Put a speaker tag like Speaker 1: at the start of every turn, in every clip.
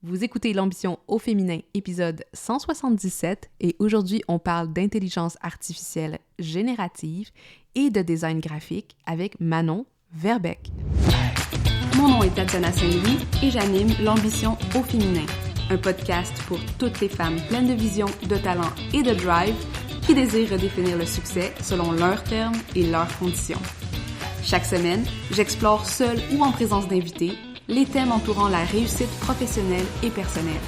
Speaker 1: Vous écoutez l'ambition au féminin, épisode 177, et aujourd'hui on parle d'intelligence artificielle générative et de design graphique avec Manon Verbeek.
Speaker 2: Mon nom est Tatiana Saint-Louis et j'anime l'ambition au féminin, un podcast pour toutes les femmes pleines de vision, de talent et de drive qui désirent redéfinir le succès selon leurs termes et leurs conditions. Chaque semaine, j'explore seule ou en présence d'invités les thèmes entourant la réussite professionnelle et personnelle.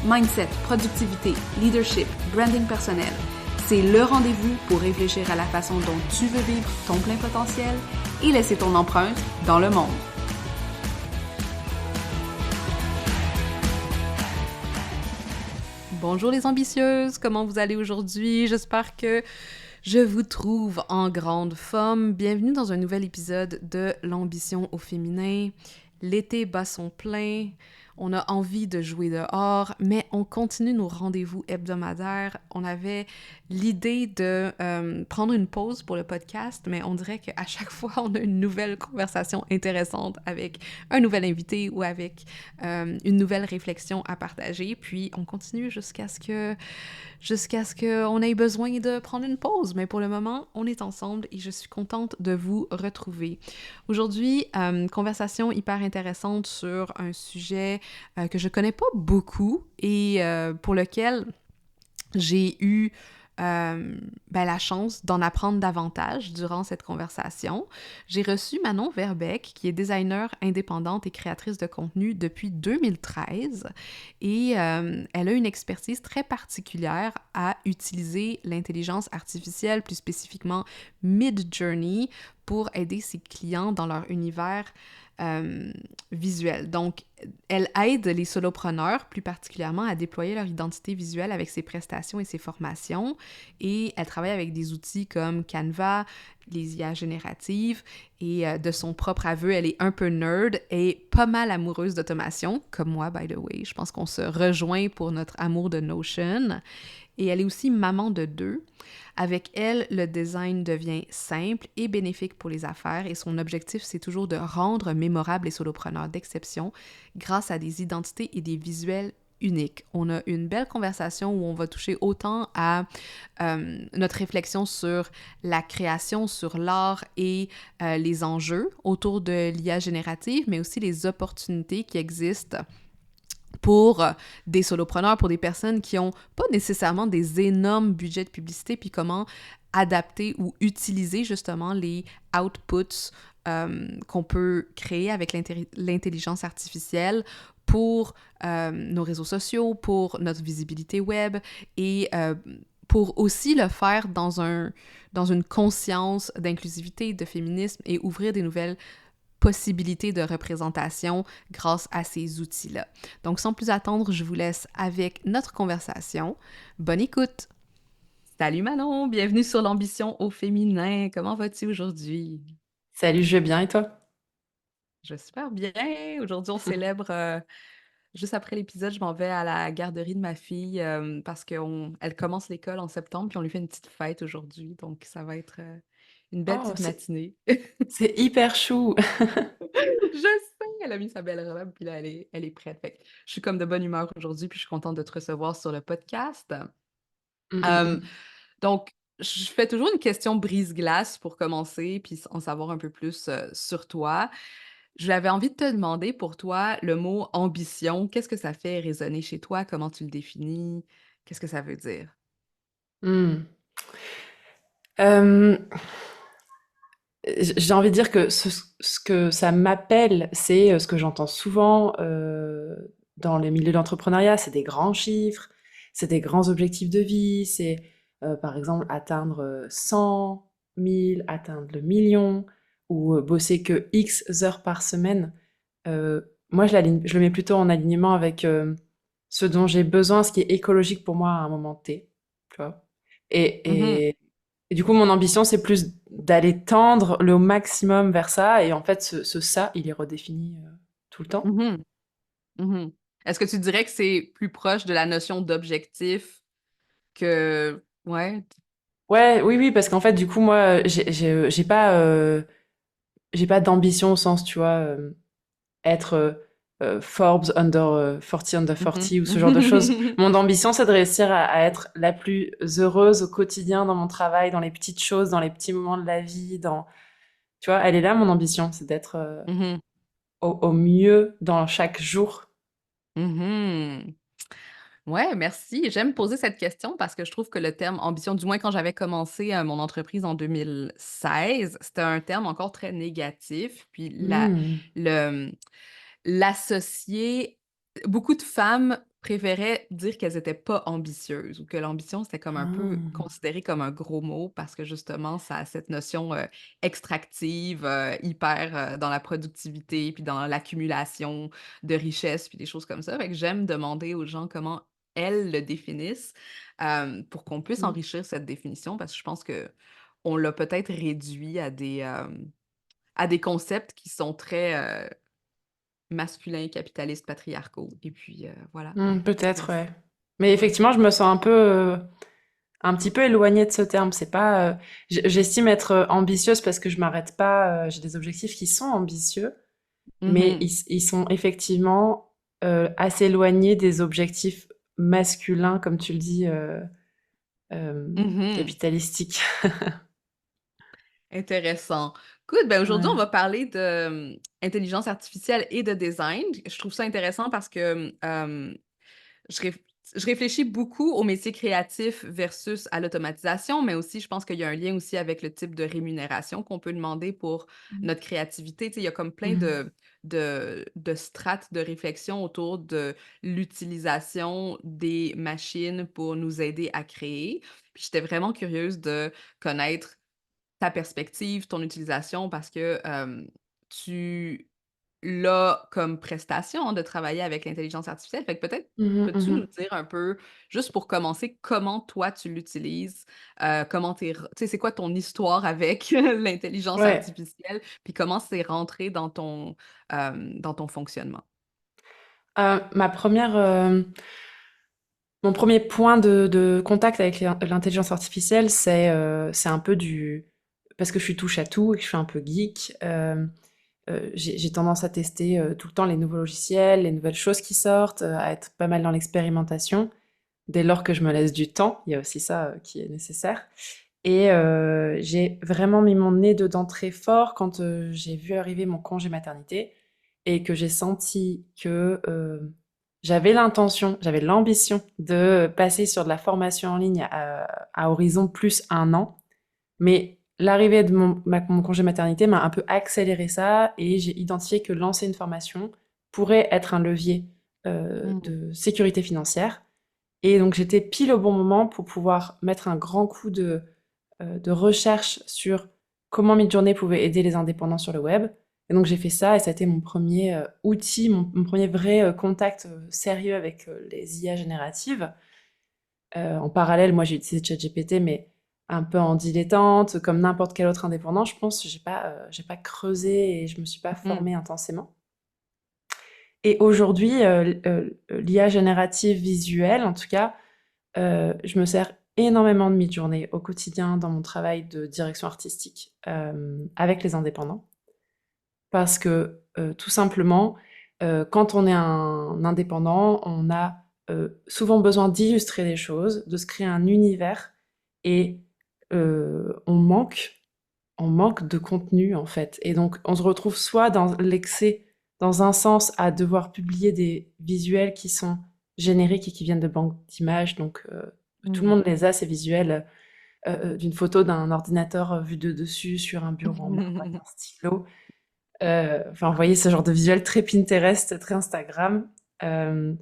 Speaker 2: Mindset, productivité, leadership, branding personnel, c'est le rendez-vous pour réfléchir à la façon dont tu veux vivre ton plein potentiel et laisser ton empreinte dans le monde.
Speaker 1: Bonjour les ambitieuses, comment vous allez aujourd'hui? J'espère que je vous trouve en grande forme. Bienvenue dans un nouvel épisode de l'ambition au féminin. L'été bat son plein, on a envie de jouer dehors, mais on continue nos rendez-vous hebdomadaires. On avait l'idée de prendre une pause pour le podcast, mais on dirait qu'à chaque fois, on a une nouvelle conversation intéressante avec un nouvel invité ou avec une nouvelle réflexion à partager. Puis on continue jusqu'à ce qu'on ait besoin de prendre une pause. Mais pour le moment, on est ensemble et je suis contente de vous retrouver. Aujourd'hui, conversation hyper intéressante sur un sujet que je connais pas beaucoup et pour lequel j'ai eu la chance d'en apprendre davantage durant cette conversation. J'ai reçu Manon Verbeek, qui est designer indépendante et créatrice de contenu depuis 2013 et elle a une expertise très particulière à utiliser l'intelligence artificielle, plus spécifiquement Midjourney, pour aider ses clients dans leur univers visuel. Donc, elle aide les solopreneurs, plus particulièrement, à déployer leur identité visuelle avec ses prestations et ses formations. Et elle travaille avec des outils comme Canva, les IA génératives. Et de son propre aveu, elle est un peu nerd et pas mal amoureuse d'automation, comme moi, by the way. Je pense qu'on se rejoint pour notre amour de Notion. Et elle est aussi maman de 2. Avec elle, le design devient simple et bénéfique pour les affaires et son objectif, c'est toujours de rendre mémorables les solopreneurs d'exception grâce à des identités et des visuels uniques. On a une belle conversation où on va toucher autant à notre réflexion sur la création, sur l'art et les enjeux autour de l'IA générative, mais aussi les opportunités qui existent pour des solopreneurs, pour des personnes qui n'ont pas nécessairement des énormes budgets de publicité, puis comment adapter ou utiliser justement les outputs qu'on peut créer avec l'intelligence artificielle pour nos réseaux sociaux, pour notre visibilité web et pour aussi le faire dans une conscience d'inclusivité, de féminisme et ouvrir des nouvelles possibilités de représentation grâce à ces outils-là. Donc, sans plus attendre, je vous laisse avec notre conversation. Bonne écoute! Salut Manon, bienvenue sur l'ambition au féminin. Comment vas-tu aujourd'hui?
Speaker 3: Salut, je vais bien et toi?
Speaker 1: Je vais super bien. Aujourd'hui, on célèbre, juste après l'épisode, je m'en vais à la garderie de ma fille parce qu'elle commence l'école en septembre, puis on lui fait une petite fête aujourd'hui. Donc, ça va être une belle
Speaker 3: Oh,
Speaker 1: petite matinée.
Speaker 3: c'est hyper chou.
Speaker 1: Je sais, elle a mis sa belle robe, puis là, elle est prête. Fait que je suis comme de bonne humeur aujourd'hui, puis je suis contente de te recevoir sur le podcast. Euh,
Speaker 3: Mm.
Speaker 1: donc, je fais toujours une question brise-glace pour commencer, puis en savoir un peu plus sur toi. J'avais envie de te demander pour toi le mot ambition, qu'est-ce que ça fait résonner chez toi? Comment tu le définis? Qu'est-ce que ça veut dire?
Speaker 3: Mm. Euh, j'ai envie de dire que ce que ça m'appelle, c'est ce que j'entends souvent dans les milieux d'entrepreneuriat, c'est des grands chiffres, c'est des grands objectifs de vie, c'est par exemple atteindre 100 000, atteindre le million, ou bosser que X heures par semaine. Moi, je le mets plutôt en alignement avec ce dont j'ai besoin, ce qui est écologique pour moi à un moment T, tu vois.
Speaker 1: Mhm,
Speaker 3: Et, et, et du coup, mon ambition, c'est plus d'aller tendre le maximum vers ça. Et en fait, ça, il est redéfini tout le temps.
Speaker 1: mhm, mhm. Est-ce que tu dirais que c'est plus proche de la notion d'objectif que... Ouais.
Speaker 3: Ouais, oui, oui, parce qu'en fait, du coup, moi, j'ai pas d'ambition au sens, tu vois, être Forbes under 40 under 40 ou ce genre de choses.
Speaker 1: Mhm.
Speaker 3: Mon ambition, c'est de réussir à être la plus heureuse au quotidien dans mon travail, dans les petites choses, dans les petits moments de la vie, dans... Tu vois, elle est là, mon ambition, c'est d'être
Speaker 1: Mhm.
Speaker 3: au mieux dans chaque jour.
Speaker 1: Mhm. Ouais, merci. J'aime poser cette question parce que je trouve que le terme ambition, du moins quand j'avais commencé mon entreprise en 2016, c'était un terme encore très négatif. Puis
Speaker 3: Hmm.
Speaker 1: le, l'associer, beaucoup de femmes préféraient dire qu'elles n'étaient pas ambitieuses ou que l'ambition, c'était comme un peu
Speaker 3: Ah.
Speaker 1: considéré comme un gros mot parce que justement, ça a cette notion extractive, hyper dans la productivité, puis dans l'accumulation de richesses, puis des choses comme ça. Fait que j'aime demander aux gens comment elles le définissent pour qu'on puisse
Speaker 3: Hmm.
Speaker 1: enrichir cette définition parce que je pense que on l'a peut-être réduit à des concepts qui sont très masculins, capitalistes, patriarcaux. Et puis, voilà.
Speaker 3: Peut-être,
Speaker 1: Merci.
Speaker 3: ouais. Mais
Speaker 1: Ouais.
Speaker 3: effectivement, je me sens un petit peu éloignée de ce terme. C'est pas, j'estime être ambitieuse parce que je m'arrête pas. J'ai des objectifs qui sont ambitieux, mais
Speaker 1: Mhm.
Speaker 3: ils sont effectivement assez éloignés des objectifs masculins, comme tu le dis,
Speaker 1: Mhm.
Speaker 3: capitalistiques.
Speaker 1: Intéressant. Good, ben aujourd'hui, on
Speaker 3: Ouais.
Speaker 1: va parler de intelligence artificielle et de design. Je trouve ça intéressant parce que je, réf- je réfléchis beaucoup au métier créatif versus à l'automatisation, mais aussi, je pense qu'il y a un lien aussi avec le type de rémunération qu'on peut demander pour notre créativité. Tu sais, il y a comme plein
Speaker 3: Mhm.
Speaker 1: de strates de réflexion autour de l'utilisation des machines pour nous aider à créer. Puis j'étais vraiment curieuse de connaître ta perspective, ton utilisation, parce que tu l'as comme prestation de travailler avec l'intelligence artificielle. Fait que peut-être
Speaker 3: Mhm,
Speaker 1: peux-tu nous
Speaker 3: mhm.
Speaker 1: dire un peu, juste pour commencer, comment toi tu l'utilises, comment tu sais, c'est quoi ton histoire avec l'intelligence
Speaker 3: Ouais.
Speaker 1: artificielle, puis comment c'est rentré dans ton fonctionnement.
Speaker 3: Ma première, mon premier point de contact avec l'intelligence artificielle, c'est un peu du... Parce que je suis touche à tout et que je suis un peu geek, j'ai tendance à tester tout le temps les nouveaux logiciels, les nouvelles choses qui sortent, à être pas mal dans l'expérimentation. Dès lors que je me laisse du temps, il y a aussi ça qui est nécessaire. Et j'ai vraiment mis mon nez dedans très fort quand j'ai vu arriver mon congé maternité et que j'ai senti que j'avais l'intention, j'avais l'ambition de passer sur de la formation en ligne à horizon plus 1 an. Mais l'arrivée de mon congé maternité m'a un peu accéléré ça et j'ai identifié que lancer une formation pourrait être un levier
Speaker 1: Mm.
Speaker 3: de sécurité financière. Et donc j'étais pile au bon moment pour pouvoir mettre un grand coup de recherche sur comment Midjourney pouvait aider les indépendants sur le web. Et donc j'ai fait ça et ça a été mon premier outil, mon premier vrai contact sérieux avec les IA génératives. En parallèle, moi j'ai utilisé ChatGPT, mais un peu en dilettante, comme n'importe quel autre indépendant, je pense. J'ai pas creusé et je me suis pas
Speaker 1: Mhm.
Speaker 3: formée intensément. Et aujourd'hui, l'IA générative visuelle, en tout cas, je me sers énormément de Midjourney au quotidien dans mon travail de direction artistique avec les indépendants. Parce que tout simplement, quand on est un indépendant, on a souvent besoin d'illustrer des choses, de se créer un univers et on manque de contenu en fait. Et donc on se retrouve soit dans l'excès, dans un sens, à devoir publier des visuels qui sont génériques et qui viennent de banques d'images, donc tout le
Speaker 1: Mhm.
Speaker 3: monde les a, ces visuels, d'une photo d'un ordinateur vu de dessus sur un bureau en marbre avec un stylo. Enfin, vous voyez ce genre de visuel très Pinterest, très Instagram. Euh,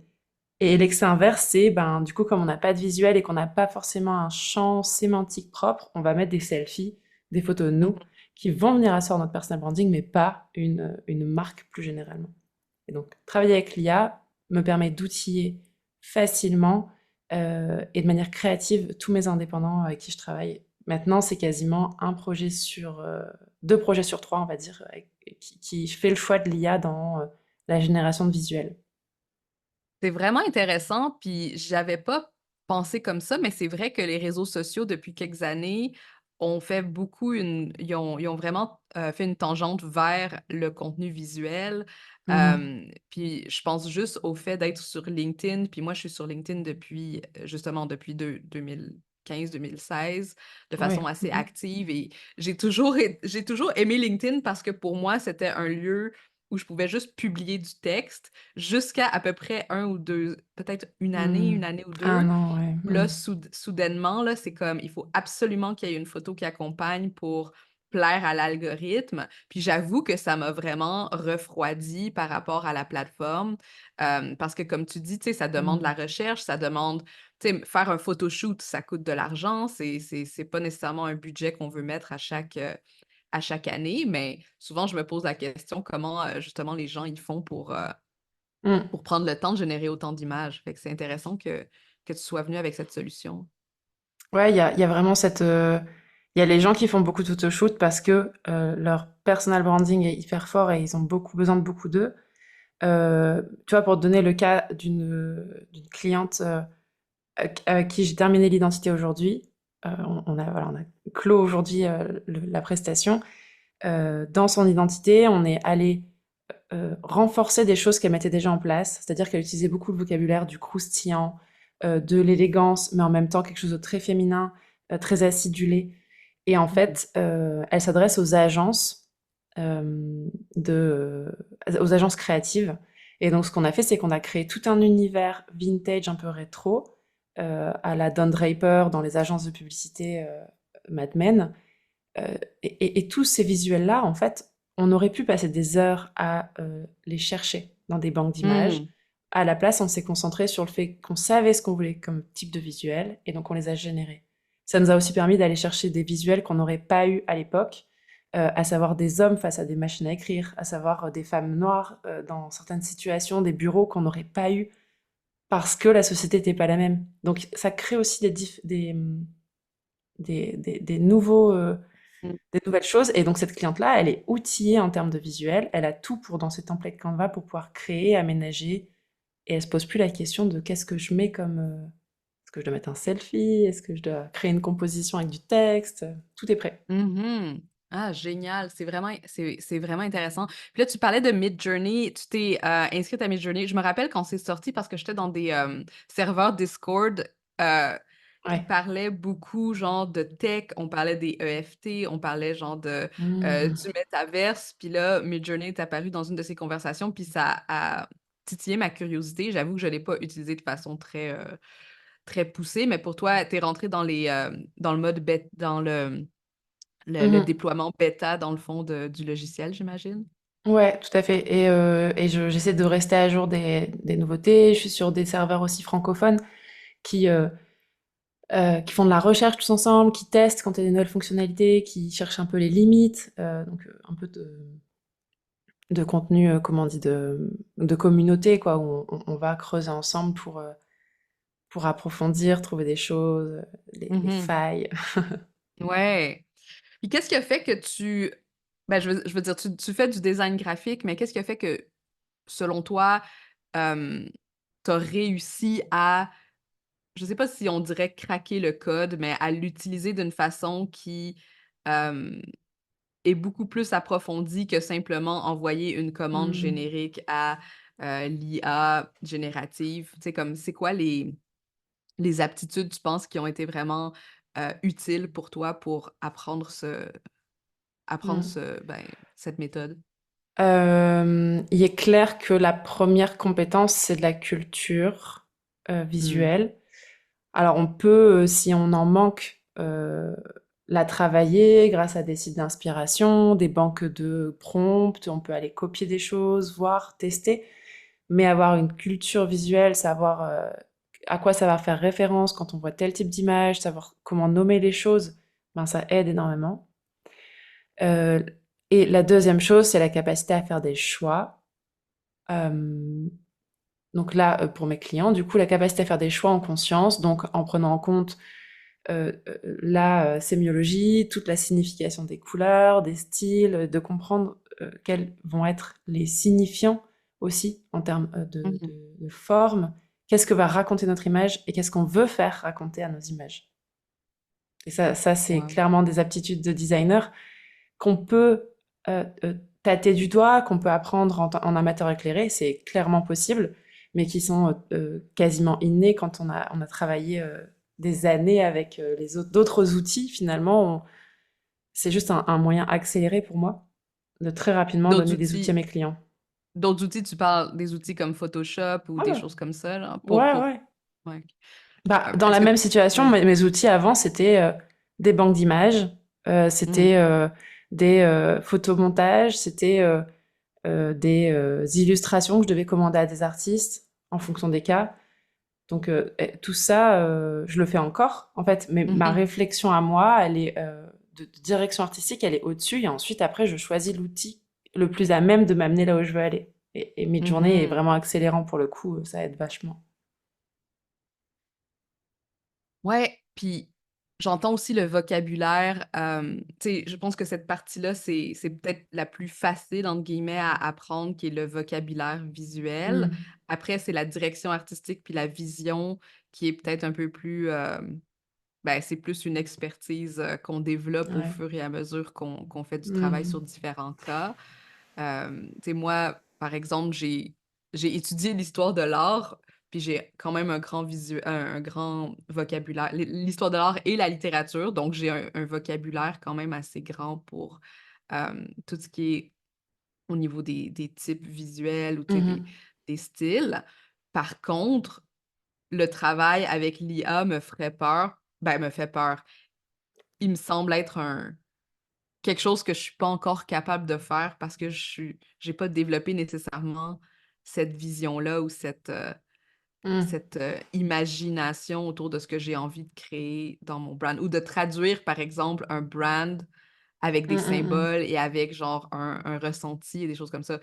Speaker 3: et l'excès inverse, c'est, ben, du coup, comme on n'a pas de visuel et qu'on n'a pas forcément un champ sémantique propre, on va mettre des selfies, des photos de nous, qui vont venir asseoir notre personal branding, mais pas une marque plus généralement. Et donc, travailler avec l'IA me permet d'outiller facilement et de manière créative tous mes indépendants avec qui je travaille. Maintenant, c'est quasiment un projet sur 2 projets sur 3, on va dire, qui fait le choix de l'IA dans la génération de visuels.
Speaker 1: C'est vraiment intéressant, puis j'avais pas pensé comme ça, mais c'est vrai que les réseaux sociaux, depuis quelques années, ont fait beaucoup ils ont vraiment fait une tangente vers le contenu visuel.
Speaker 3: Mmh.
Speaker 1: Puis je pense juste au fait d'être sur LinkedIn. Puis moi, je suis sur LinkedIn depuis, justement, depuis 2015-2016, de
Speaker 3: Ouais.
Speaker 1: façon assez
Speaker 3: Mmh.
Speaker 1: active. Et j'ai toujours aimé LinkedIn parce que pour moi, c'était un lieu où je pouvais juste publier du texte jusqu'à à peu près un ou deux, peut-être
Speaker 3: Mmh.
Speaker 1: une année ou
Speaker 3: 1
Speaker 1: deux.
Speaker 3: an, ouais.
Speaker 1: Là,
Speaker 3: Mmh.
Speaker 1: soudainement, là, c'est comme, il faut absolument qu'il y ait une photo qui accompagne pour plaire à l'algorithme. Puis j'avoue que ça m'a vraiment refroidi par rapport à la plateforme. Parce que comme tu dis, tu sais, ça demande de
Speaker 3: Mmh.
Speaker 1: la recherche, ça demande, tu sais, faire un photoshoot, ça coûte de l'argent. C'est pas nécessairement un budget qu'on veut mettre à chaque année, mais souvent, je me pose la question comment, justement, les gens, ils font
Speaker 3: Mmh.
Speaker 1: pour prendre le temps de générer autant d'images. Fait que c'est intéressant que tu sois venu avec cette solution.
Speaker 3: Ouais, il y a vraiment il y a les gens qui font beaucoup de photoshoot parce que leur personal branding est hyper fort et ils ont beaucoup besoin de beaucoup d'eux. Tu vois, pour te donner le cas d'une cliente avec qui j'ai terminé l'identité aujourd'hui, on a clos aujourd'hui la prestation. Dans son identité, on est allé renforcer des choses qu'elle mettait déjà en place, c'est-à-dire qu'elle utilisait beaucoup le vocabulaire du croustillant, de l'élégance, mais en même temps quelque chose de très féminin, très acidulé. Et en
Speaker 1: Mhm.
Speaker 3: fait, elle s'adresse aux agences, aux agences créatives. Et donc, ce qu'on a fait, c'est qu'on a créé tout un univers vintage un peu rétro, à la Don Draper dans les agences de publicité Mad Men. Et tous ces visuels-là, en fait, on aurait pu passer des heures à les chercher dans des banques d'images.
Speaker 1: Hmm.
Speaker 3: À la place, on s'est concentré sur le fait qu'on savait ce qu'on voulait comme type de visuel, et donc on les a générés. Ça nous a aussi permis d'aller chercher des visuels qu'on n'aurait pas eu à l'époque, à savoir des hommes face à des machines à écrire, à savoir des femmes noires dans certaines situations, des bureaux qu'on n'aurait pas eu parce que la société n'était pas la même. Donc ça crée aussi des nouveaux
Speaker 1: Mm.
Speaker 3: des nouvelles choses. Et donc, cette cliente-là, elle est outillée en termes de visuel. Elle a tout pour, dans ses templates Canva, pour pouvoir créer, aménager. Et elle se pose plus la question de qu'est-ce que je mets comme. Est-ce que je dois mettre un selfie? Est-ce que je dois créer une composition avec du texte? Tout est prêt.
Speaker 1: Mhm. Ah, génial. C'est vraiment intéressant. Puis là, tu parlais de Midjourney. Tu t'es inscrite à Midjourney. Je me rappelle quand c'est sorti parce que j'étais dans des serveurs Discord euh, qui
Speaker 3: Ouais.
Speaker 1: parlaient beaucoup, genre, de tech. On parlait des EFT, on parlait, genre,
Speaker 3: Mmh.
Speaker 1: du métaverse. Puis là, Midjourney est apparu dans une de ces conversations, puis ça a titillé ma curiosité. J'avoue que je ne l'ai pas utilisé de façon très poussée, mais pour toi, tu es rentré dans le mode dans le
Speaker 3: Mhm.
Speaker 1: déploiement bêta, dans le fond, du logiciel, j'imagine.
Speaker 3: Ouais, tout à fait. Et j'essaie de rester à jour des nouveautés. Je suis sur des serveurs aussi francophones qui, qui font de la recherche tous ensemble, qui testent quand il y a des nouvelles fonctionnalités, qui cherchent un peu les limites, un peu de contenu, comment on dit, de communauté, quoi, où on va creuser ensemble pour approfondir, trouver des choses, les
Speaker 1: Mhm.
Speaker 3: failles.
Speaker 1: Ouais. Puis qu'est-ce qui a fait que ben, je veux dire, tu fais du design graphique, mais qu'est-ce qui a fait que, selon toi, euh, t'as réussi à, je sais pas si on dirait craquer le code, mais à l'utiliser d'une façon qui euh, est beaucoup plus approfondie que simplement envoyer une commande
Speaker 3: Mmh.
Speaker 1: générique à l'IA générative. Tu sais, comme, c'est quoi les aptitudes, tu penses, qui ont été vraiment utiles pour toi pour apprendre
Speaker 3: Mmh.
Speaker 1: ben, cette méthode?
Speaker 3: Il est clair que la première compétence, c'est de la culture,
Speaker 1: Hmm.
Speaker 3: visuelle. Alors on peut, si on en manque, la travailler grâce à des sites d'inspiration, des banques de prompts, on peut aller copier des choses, voir, tester. Mais avoir une culture visuelle, savoir à quoi ça va faire référence quand on voit tel type d'image, savoir comment nommer les choses, ben ça aide énormément. Euh, et la deuxième chose, c'est la capacité à faire des choix. Euh, donc là, pour mes clients, du coup, la capacité à faire des choix en conscience, donc en prenant en compte la sémiologie, toute la signification des couleurs, des styles, de comprendre quels vont être les signifiants aussi en termes
Speaker 1: Mhm.
Speaker 3: de forme, qu'est-ce que va raconter notre image et qu'est-ce qu'on veut faire raconter à nos images. Et ça c'est
Speaker 1: Ouais.
Speaker 3: clairement des aptitudes de designer qu'on peut tâter du doigt, qu'on peut apprendre en amateur éclairé, c'est clairement possible, mais qui sont quasiment innés quand on a travaillé des années avec d'autres outils. Finalement, c'est juste un moyen accéléré pour moi de très rapidement
Speaker 1: D'autres
Speaker 3: donner des outils à
Speaker 1: outils,
Speaker 3: mes clients.
Speaker 1: d'autres outils, tu parles des outils comme Photoshop ou des
Speaker 3: Ouais,
Speaker 1: choses comme ça, là,
Speaker 3: ouais,
Speaker 1: pour...
Speaker 3: ouais.
Speaker 1: Ouais.
Speaker 3: Bah, dans la
Speaker 1: Est-ce que...
Speaker 3: même situation,
Speaker 1: Ouais.
Speaker 3: mes outils avant, c'était des banques d'images,
Speaker 1: Mm.
Speaker 3: c'était des photomontages, c'était des illustrations que je devais commander à des artistes en fonction des cas. Donc tout ça, je le fais encore, en fait. Mais ma
Speaker 1: Mhm.
Speaker 3: réflexion à moi, elle est de direction artistique, elle est au-dessus. Et ensuite, après, je choisis l'outil le plus à même de m'amener là où je veux aller. Et Midjourney est
Speaker 1: Mhm.
Speaker 3: vraiment accélérant pour le coup, ça aide vachement.
Speaker 1: Ouais, puis j'entends aussi le vocabulaire. Tu sais, je pense que cette partie-là, c'est peut-être la plus facile, entre guillemets, à apprendre, qui est le vocabulaire visuel.
Speaker 3: Mm.
Speaker 1: Après, c'est la direction artistique puis la vision qui est peut-être un peu plus... ben, c'est plus une expertise qu'on développe au
Speaker 3: Ouais.
Speaker 1: fur et à mesure qu'on fait du travail sur
Speaker 3: Mhm.
Speaker 1: différents cas. Tu sais, moi, par exemple, j'ai étudié l'histoire de l'art, puis j'ai quand même un grand vocabulaire, l'histoire de l'art et la littérature, donc j'ai un vocabulaire quand même assez grand pour tout ce qui est au niveau des types visuels ou tu sais,
Speaker 3: Mhm.
Speaker 1: des styles. Par contre, le travail avec l'IA me ferait peur, ben, me fait peur. Il me semble être quelque chose que je suis pas encore capable de faire parce que j'ai pas développé nécessairement cette vision-là ou
Speaker 3: Mm.
Speaker 1: cette imagination autour de ce que j'ai envie de créer dans mon brand ou de traduire, par exemple, un brand avec
Speaker 3: Mm,
Speaker 1: des
Speaker 3: mm, mm.
Speaker 1: symboles et avec genre un ressenti et des choses comme ça.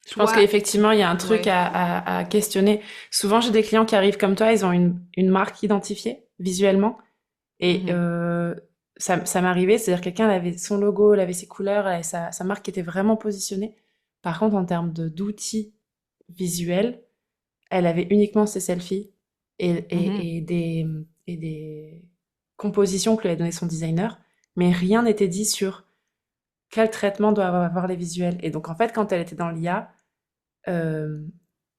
Speaker 3: Je pense
Speaker 1: Toi,
Speaker 3: qu'effectivement, il y a un truc
Speaker 1: ouais.
Speaker 3: à questionner. Souvent, j'ai des clients qui arrivent comme toi, ils ont une marque identifiée visuellement. Et
Speaker 1: Mhm,
Speaker 3: ça m'arrivait, c'est-à-dire quelqu'un elle avait son logo, elle avait ses couleurs, elle avait sa marque qui était vraiment positionnée. Par contre, en termes d'outils visuels, elle avait uniquement ses selfies et,
Speaker 1: mhm,
Speaker 3: et, et, des, et des compositions que lui avait donné son designer, mais rien n'était dit sur quel traitement doivent avoir les visuels. Et donc, en fait, quand elle était dans l'IA, euh,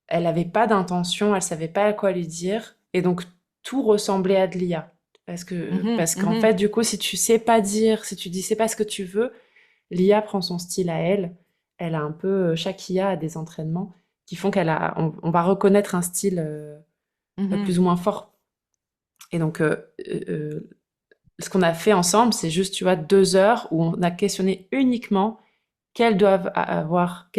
Speaker 3: elle n'avait pas d'intention, elle savait pas à quoi lui dire, et donc tout ressemblait à de l'IA.
Speaker 1: mhm,
Speaker 3: Parce qu'en fait,
Speaker 1: mhm.
Speaker 3: du coup, si tu sais pas dire, si tu dis c'est pas ce que tu veux, l'IA prend son style à elle. Elle a un peu, chaque IA a des entraînements qui font on va reconnaître un style plus
Speaker 1: Mhm.
Speaker 3: ou moins fort. Et donc, ce qu'on a fait ensemble, c'est juste, tu vois, 2 heures où on a questionné uniquement quel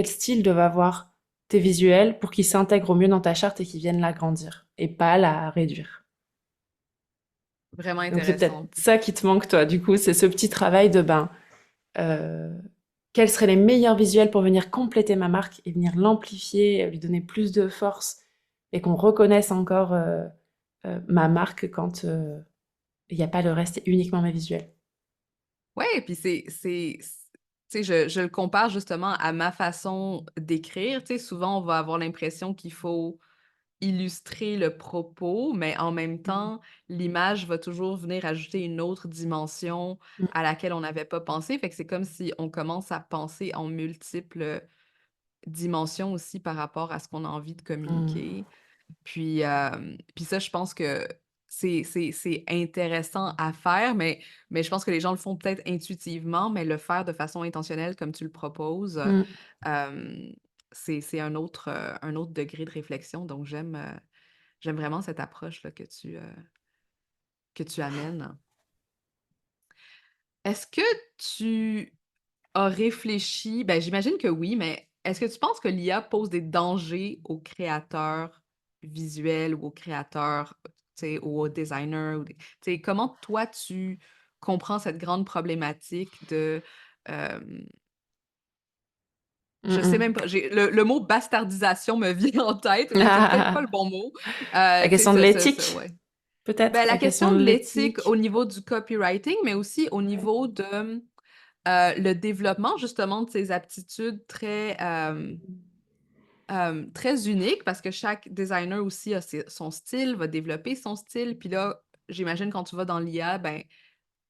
Speaker 3: style doivent avoir tes visuels pour qu'ils s'intègrent au mieux dans ta charte et qu'ils viennent l'agrandir et pas la réduire.
Speaker 1: Vraiment
Speaker 3: Donc c'est peut-être
Speaker 1: intéressant.
Speaker 3: ça qui te manque toi, du coup, c'est ce petit travail de euh, quels seraient les meilleurs visuels pour venir compléter ma marque et venir l'amplifier, lui donner plus de force et qu'on reconnaisse encore ma marque quand il n'y a pas le reste, c'est uniquement mes visuels.
Speaker 1: Ouais, puis tu sais, je le compare justement à ma façon d'écrire. Tu sais, souvent, on va avoir l'impression qu'il faut illustrer le propos, mais en même
Speaker 3: Mm.
Speaker 1: temps, l'image va toujours venir ajouter une autre dimension
Speaker 3: Mm.
Speaker 1: à laquelle on n'avait pas pensé. Fait que c'est comme si on commence à penser en multiples dimensions aussi par rapport à ce qu'on a envie de
Speaker 3: Mm.
Speaker 1: communiquer. Puis ça, je pense que c'est intéressant à faire, mais je pense que les gens le font peut-être intuitivement, mais le faire de façon intentionnelle comme tu le proposes,
Speaker 3: Mm.
Speaker 1: euh, c'est un autre degré de réflexion. Donc, j'aime vraiment cette approche-là que tu amènes. Est-ce que tu as réfléchi, ben j'imagine que oui, mais est-ce que tu penses que l'IA pose des dangers aux créateurs visuels ou aux créateurs, tu sais, ou aux designers, tu sais, comment toi tu comprends cette grande problématique de, euh,
Speaker 3: Mm.
Speaker 1: je sais même
Speaker 3: Mm.
Speaker 1: pas, le mot bastardisation me vient en tête, mais c'est peut-être pas le bon mot.
Speaker 3: La
Speaker 1: Tu sais,
Speaker 3: question de l'éthique,
Speaker 1: ouais.
Speaker 3: peut-être,
Speaker 1: Ben, la
Speaker 3: la question
Speaker 1: question
Speaker 3: de
Speaker 1: de l'éthique
Speaker 3: l'éthique.
Speaker 1: au niveau du copywriting, mais aussi au
Speaker 3: Ouais.
Speaker 1: niveau de le développement justement de ces aptitudes très uniques parce que chaque designer aussi a son style, va développer son style. Puis là, j'imagine quand tu vas dans l'IA, ben,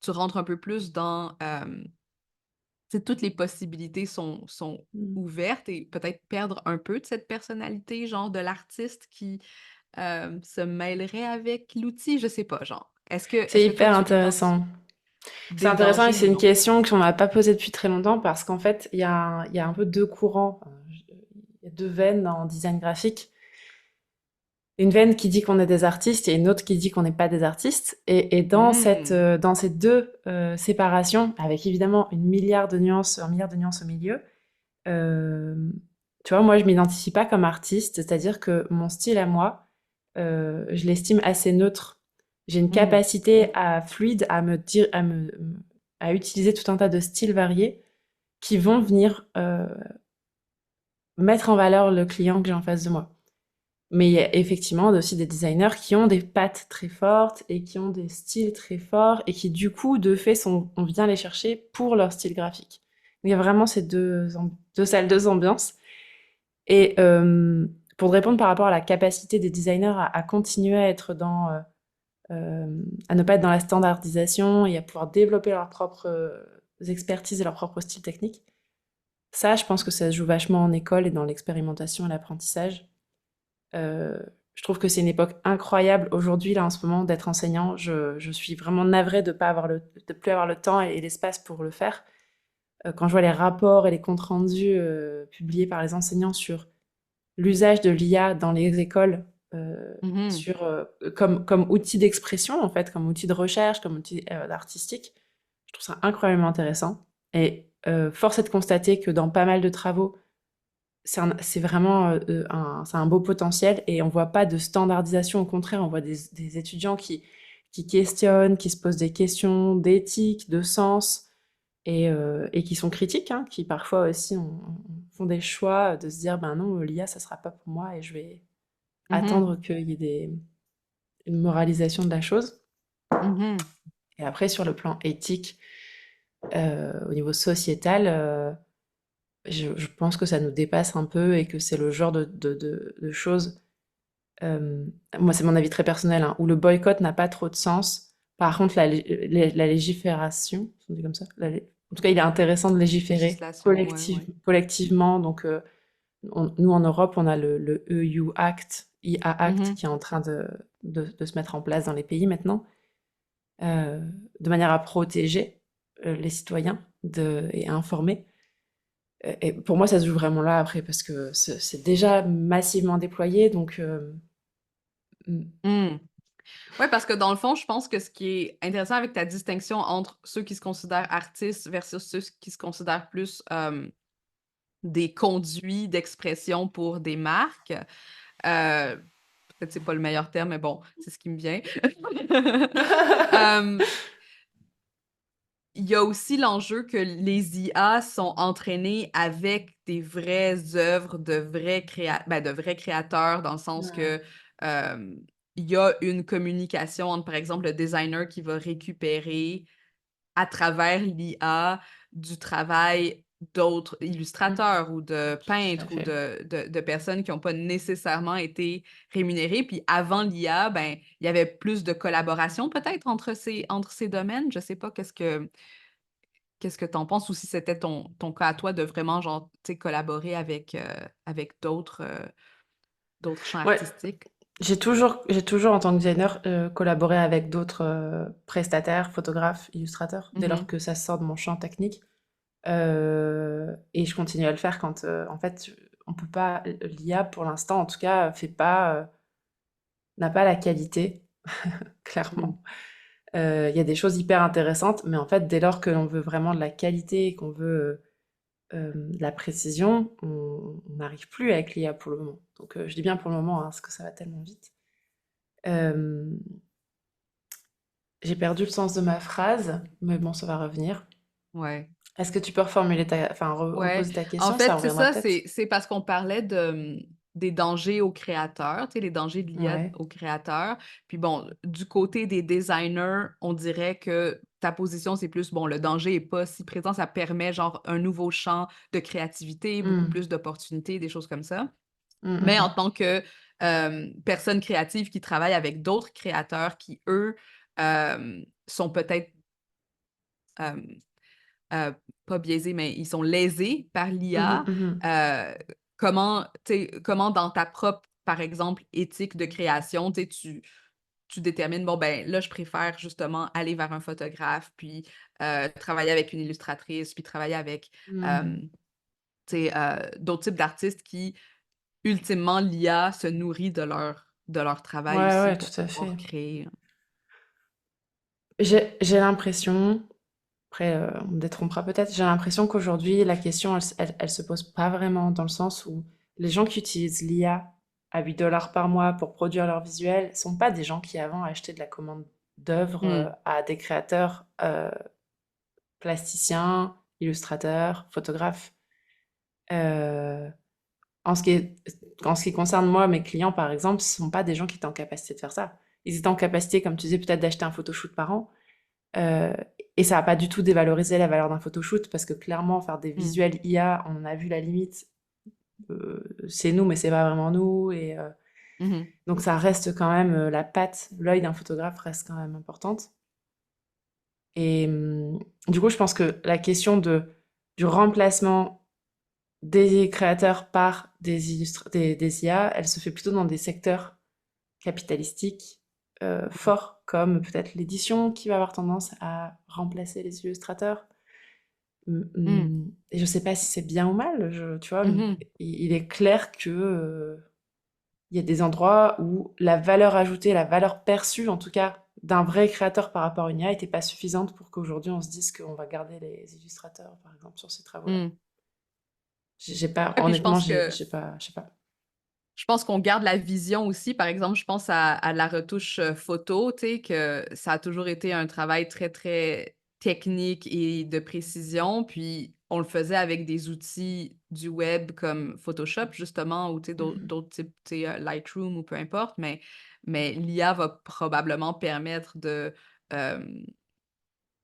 Speaker 1: tu rentres un peu plus dans, tu sais, toutes les possibilités sont
Speaker 3: Mmh.
Speaker 1: ouvertes et peut-être perdre un peu de cette personnalité, genre de l'artiste qui, se mêlerait avec l'outil, je sais pas, genre.
Speaker 3: C'est
Speaker 1: Est-ce que toi
Speaker 3: hyper
Speaker 1: tu penses
Speaker 3: intéressant. C'est
Speaker 1: des
Speaker 3: intéressant et
Speaker 1: dangers
Speaker 3: c'est
Speaker 1: ou
Speaker 3: une
Speaker 1: non?
Speaker 3: question qu'on m'a pas posée depuis très longtemps parce qu'en fait, il y a un peu 2 courants, il y a 2 veines en design graphique. Une veine qui dit qu'on est des artistes et une autre qui dit qu'on n'est pas des artistes. Et
Speaker 1: Mmh.
Speaker 3: dans ces deux séparations, avec évidemment un milliard de nuances au milieu, euh, tu vois, moi, je m'identifie pas comme artiste, c'est-à-dire que mon style à moi, je l'estime assez neutre. J'ai une
Speaker 1: Mmh.
Speaker 3: capacité à fluide, à utiliser tout un tas de styles variés qui vont venir mettre en valeur le client que j'ai en face de moi. Mais il y a effectivement aussi des designers qui ont des pattes très fortes et qui ont des styles très forts et qui, du coup, de fait, on vient les chercher pour leur style graphique. Il y a vraiment ces deux salles, deux ambiances. Et pour te répondre par rapport à la capacité des designers à continuer à être à ne pas être dans la standardisation et à pouvoir développer leurs propres expertises et leurs propres styles techniques, ça, je pense que ça se joue vachement en école et dans l'expérimentation et l'apprentissage. Euh, je trouve que c'est une époque incroyable aujourd'hui, là, en ce moment, d'être enseignant. Je suis vraiment navrée de plus avoir le temps et l'espace pour le faire. Quand je vois les rapports et les comptes rendus publiés par les enseignants sur l'usage de l'IA dans les écoles,
Speaker 1: Mmh.
Speaker 3: comme outil d'expression, en fait, comme outil de recherche, comme outil artistique, je trouve ça incroyablement intéressant. Et force est de constater que dans pas mal de travaux, c'est vraiment c'est un beau potentiel et on voit pas de standardisation. Au contraire, on voit des étudiants qui questionnent, qui se posent des questions d'éthique, de sens et qui sont critiques, hein, qui parfois aussi font des choix de se dire ben non, l'IA, ça sera pas pour moi et je vais
Speaker 1: Mmh.
Speaker 3: attendre qu'il y ait une moralisation de la chose.
Speaker 1: Mmh.
Speaker 3: Et après, sur le plan éthique, au niveau sociétal, je pense que ça nous dépasse un peu et que c'est le genre de choses, euh, moi c'est mon avis très personnel, hein, où le boycott n'a pas trop de sens. Par contre, la légifération, on dit comme ça, en tout cas, il est intéressant de légiférer
Speaker 1: Législation, ouais, ouais.
Speaker 3: collectivement. Donc, nous en Europe, on a le EU Act, IA Act,
Speaker 1: Mmh.
Speaker 3: qui est en train de se mettre en place dans les pays maintenant, euh, de manière à protéger les citoyens et à informer. Et pour moi, ça se joue vraiment là après, parce que c'est déjà massivement déployé, donc mm,
Speaker 1: Mmh. Ouais, parce que dans le fond, je pense que ce qui est intéressant avec ta distinction entre ceux qui se considèrent artistes versus ceux qui se considèrent plus, des conduits d'expression pour des marques, peut-être c'est pas le meilleur terme, mais bon, c'est ce qui me vient. Hem, il y a aussi l'enjeu que les IA sont entraînées avec des vraies œuvres de de vrais créateurs, dans le sens
Speaker 3: Ouais.
Speaker 1: que, il y a une communication entre, par exemple, le designer qui va récupérer à travers l'IA du travail d'autres illustrateurs ou de
Speaker 3: Tout à
Speaker 1: peintres ou
Speaker 3: fait.
Speaker 1: de personnes qui n'ont pas nécessairement été rémunérées. Puis avant l'IA, ben, il y avait plus de collaboration peut-être entre ces domaines. Je sais pas qu'est-ce que tu en penses ou si c'était ton cas à toi de vraiment genre, tu sais, collaborer avec, avec d'autres, d'autres champs
Speaker 3: Ouais,
Speaker 1: artistiques.
Speaker 3: j'ai toujours en tant que designer collaboré avec d'autres prestataires, photographes, illustrateurs, dès lors
Speaker 1: Mmh.
Speaker 3: que ça sort de mon champ technique. Et je continue à le faire quand, en fait, on peut pas, l'IA pour l'instant, en tout cas, n'a pas la qualité,
Speaker 1: Mmh.
Speaker 3: clairement. Il y a des choses hyper intéressantes, mais en fait, dès lors que l'on veut vraiment de la qualité et qu'on veut de la précision, on n'arrive plus avec l'IA pour le moment. Donc, je dis bien pour le moment, hein, parce que ça va tellement vite. Euh, j'ai perdu le sens de ma phrase, mais bon, ça va revenir.
Speaker 1: Ouais.
Speaker 3: Est-ce que tu peux reformuler enfin,
Speaker 1: Ouais,
Speaker 3: reposer ta
Speaker 1: en
Speaker 3: question? Ça
Speaker 1: fait, c'est
Speaker 3: reviendra
Speaker 1: ça,
Speaker 3: peut-être.
Speaker 1: c'est parce qu'on parlait de, des dangers aux créateurs, tu sais, les dangers de l'IA
Speaker 3: Ouais.
Speaker 1: aux créateurs. Puis bon, du côté des designers, on dirait que ta position, c'est plus, bon, le danger est pas si présent, ça permet genre un nouveau champ de créativité, beaucoup
Speaker 3: Mm.
Speaker 1: plus d'opportunités, des choses comme ça.
Speaker 3: Mm, mm,
Speaker 1: Mais en
Speaker 3: mm.
Speaker 1: tant que personne créative qui travaille avec d'autres créateurs qui, eux, sont peut-être euh, euh, pas biaisés, mais ils sont lésés par
Speaker 3: Mhm,
Speaker 1: l'IA.
Speaker 3: mhm.
Speaker 1: Euh, comment dans ta propre, par exemple, éthique de création, tu détermines, bon, ben là, je préfère justement aller vers un photographe, puis travailler avec une illustratrice, puis travailler avec
Speaker 3: Mhm.
Speaker 1: euh, d'autres types d'artistes qui, ultimement, l'IA se nourrit de leur travail
Speaker 3: Ouais,
Speaker 1: aussi
Speaker 3: ouais,
Speaker 1: pour
Speaker 3: tout à
Speaker 1: pouvoir
Speaker 3: fait.
Speaker 1: créer.
Speaker 3: J'ai l'impression, après, on me détrompera peut-être, j'ai l'impression qu'aujourd'hui, la question, elle se pose pas vraiment dans le sens où les gens qui utilisent l'IA à 8 dollars par mois pour produire leurs visuels sont pas des gens qui avant achetaient de la commande d'œuvres
Speaker 1: Hmm.
Speaker 3: à des créateurs plasticiens, illustrateurs, photographes. Euh, en ce qui est, en ce qui concerne moi, mes clients, par exemple, ce sont pas des gens qui étaient en capacité de faire ça. Ils étaient en capacité, comme tu disais, peut-être d'acheter un photoshoot par an. Euh, et ça n'a pas du tout dévalorisé la valeur d'un photoshoot parce que clairement, faire des
Speaker 1: Hmm.
Speaker 3: visuels IA, on en a vu la limite. C'est nous, mais c'est pas vraiment nous.
Speaker 1: Mhm.
Speaker 3: Donc ça reste quand même la patte, l'œil d'un photographe reste quand même importante. Du coup, je pense que la question du remplacement des créateurs par des IA, elle se fait plutôt dans des secteurs capitalistiques forts, comme peut-être l'édition qui va avoir tendance à remplacer les illustrateurs.
Speaker 1: Hmm.
Speaker 3: Et je sais pas si c'est bien ou mal, tu vois,
Speaker 1: Mhm.
Speaker 3: il est clair que il y a des endroits où la valeur ajoutée, la valeur perçue en tout cas d'un vrai créateur par rapport à une IA n'était pas suffisante pour qu'aujourd'hui on se dise qu'on va garder les illustrateurs par exemple sur ces travaux-là.
Speaker 1: Hmm.
Speaker 3: J'ai pas,
Speaker 1: Ouais, puis
Speaker 3: honnêtement, j'ai pas, je sais pas.
Speaker 1: je pense qu'on garde la vision aussi. Par exemple, je pense à la retouche photo, tu sais, que ça a toujours été un travail très, très technique et de précision. Puis on le faisait avec des outils du web comme Photoshop, justement, ou tu sais,
Speaker 3: Mhm.
Speaker 1: d'autres types, tu sais, Lightroom ou peu importe. Mais l'IA va probablement permettre de euh,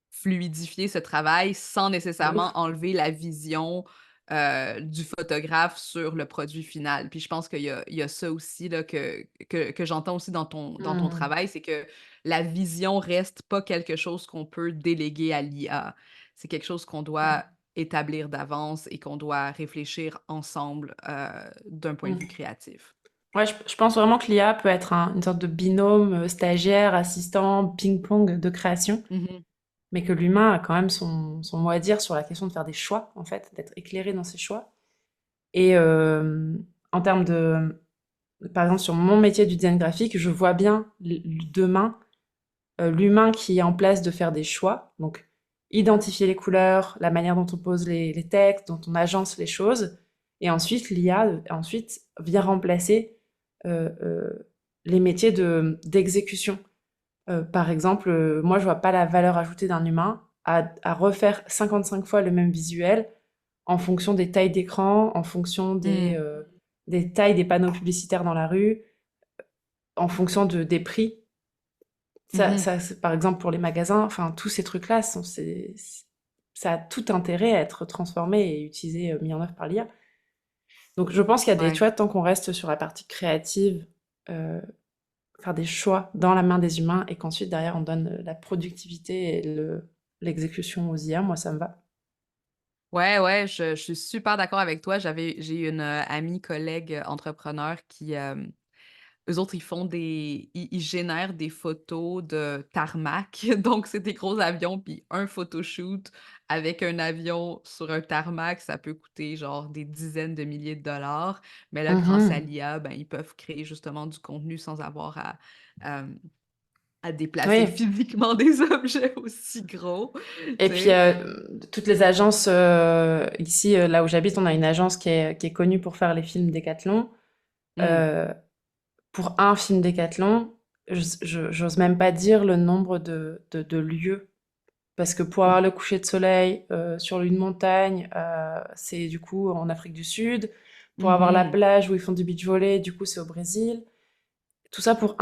Speaker 1: fluidifier ce travail sans
Speaker 3: De
Speaker 1: nécessairement
Speaker 3: ouf.
Speaker 1: enlever la vision du photographe sur le produit final. Puis je pense il y a ça aussi là, que j'entends aussi dans ton
Speaker 3: Mhm.
Speaker 1: travail, c'est que la vision reste pas quelque chose qu'on peut déléguer à l'IA. C'est quelque chose qu'on doit établir d'avance et qu'on doit réfléchir ensemble d'un point de vue
Speaker 3: Mhm.
Speaker 1: créatif.
Speaker 3: Ouais, je pense vraiment que l'IA peut être une sorte de binôme stagiaire, assistant, ping-pong de création,
Speaker 1: Mhm.
Speaker 3: mais que l'humain a quand même son mot à dire sur la question de faire des choix, en fait, d'être éclairé dans ses choix. Et en termes par exemple, sur mon métier du design graphique, je vois bien demain l'humain qui est en place de faire des choix, donc identifier les couleurs, la manière dont on pose les textes, dont on agence les choses, et ensuite l'IA ensuite vient remplacer les métiers d'exécution. Par exemple, moi je vois pas la valeur ajoutée d'un humain à refaire 55 fois le même visuel en fonction des tailles d'écran, en fonction
Speaker 1: Mm.
Speaker 3: des tailles des panneaux publicitaires dans la rue, en fonction des prix.
Speaker 1: Mhm.
Speaker 3: Par exemple, pour les magasins, enfin, tous ces trucs-là, ça a tout intérêt à être transformé et utilisé, mis en œuvre par l'IA. Donc, je pense qu'il y a tu
Speaker 1: Ouais.
Speaker 3: vois, tant qu'on reste sur la partie créative, euh, faire des choix dans la main des humains et qu'ensuite, derrière, on donne la productivité et l'exécution aux IA, moi, ça me va.
Speaker 1: Ouais, ouais, je suis super d'accord avec toi. J'ai une amie, collègue entrepreneur qui, eux autres, ils génèrent des photos de tarmac. Donc, c'est des gros avions, puis un photoshoot avec un avion sur un tarmac, ça peut coûter genre des dizaines de milliers de dollars. Mais là, grâce à
Speaker 3: Mhm.
Speaker 1: l'IA, ben, ils peuvent créer justement du contenu sans avoir euh, à déplacer
Speaker 3: Oui.
Speaker 1: physiquement des objets aussi gros, tu
Speaker 3: Et puis,
Speaker 1: sais.
Speaker 3: toutes les agences, ici, là où j'habite, on a une agence qui est connue pour faire les films Décathlon.
Speaker 1: Mm.
Speaker 3: Euh, pour un film Décathlon, j'ose même pas dire le nombre de lieux. Parce que pour avoir le coucher de soleil sur une montagne, c'est du coup en Afrique du Sud. Pour avoir la
Speaker 1: Mhm.
Speaker 3: plage où ils font du beach volley, du coup c'est au Brésil. Tout ça pour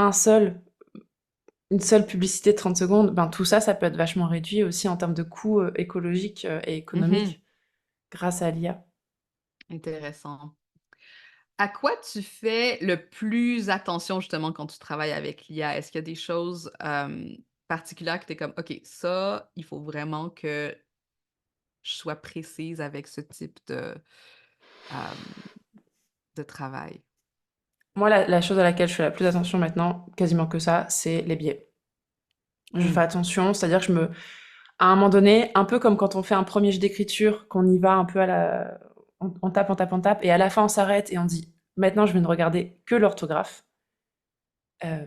Speaker 3: une seule publicité de 30 secondes. Ben, tout ça, ça peut être vachement réduit aussi en termes de coûts écologiques et
Speaker 1: Mhm.
Speaker 3: économiques grâce à l'IA.
Speaker 1: Intéressant. À quoi tu fais le plus attention justement quand tu travailles avec l'IA? Est-ce qu'il y a des choses particulière que t'es comme, OK, ça, il faut vraiment que je sois précise avec ce type euh, de travail.
Speaker 3: Moi, la chose à laquelle je fais la plus attention maintenant, quasiment que ça, c'est les biais. Je fais
Speaker 1: Mm.
Speaker 3: attention, c'est-à-dire que à un moment donné, un peu comme quand on fait un premier jet d'écriture, qu'on y va un peu on tape, on tape, on tape, et à la fin on s'arrête et on dit, maintenant je vais ne regarder que l'orthographe.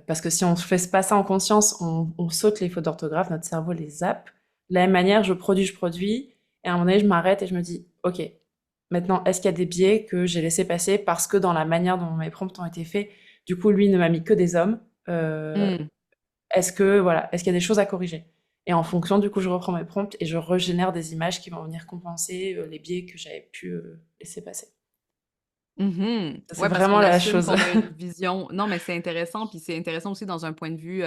Speaker 3: Parce que si on ne fait pas ça en conscience, on saute les fautes d'orthographe, notre cerveau les zappe. De la même manière, je produis, et à un moment donné, je m'arrête et je me dis, ok, maintenant, est-ce qu'il y a des biais que j'ai laissé passer parce que dans la manière dont mes prompts ont été faits, du coup, lui ne m'a mis que des hommes.
Speaker 1: Mm.
Speaker 3: Est-ce qu'il y a des choses à corriger? Et en fonction, du coup, je reprends mes prompts et je régénère des images qui vont venir compenser les biais que j'avais pu laisser passer.
Speaker 1: Mhm.
Speaker 3: Ça, c'est
Speaker 1: Ouais, parce
Speaker 3: vraiment
Speaker 1: qu'on
Speaker 3: la
Speaker 1: assume
Speaker 3: chose.
Speaker 1: qu'on a une vision. Non, mais c'est intéressant, puis c'est intéressant aussi dans un point de vue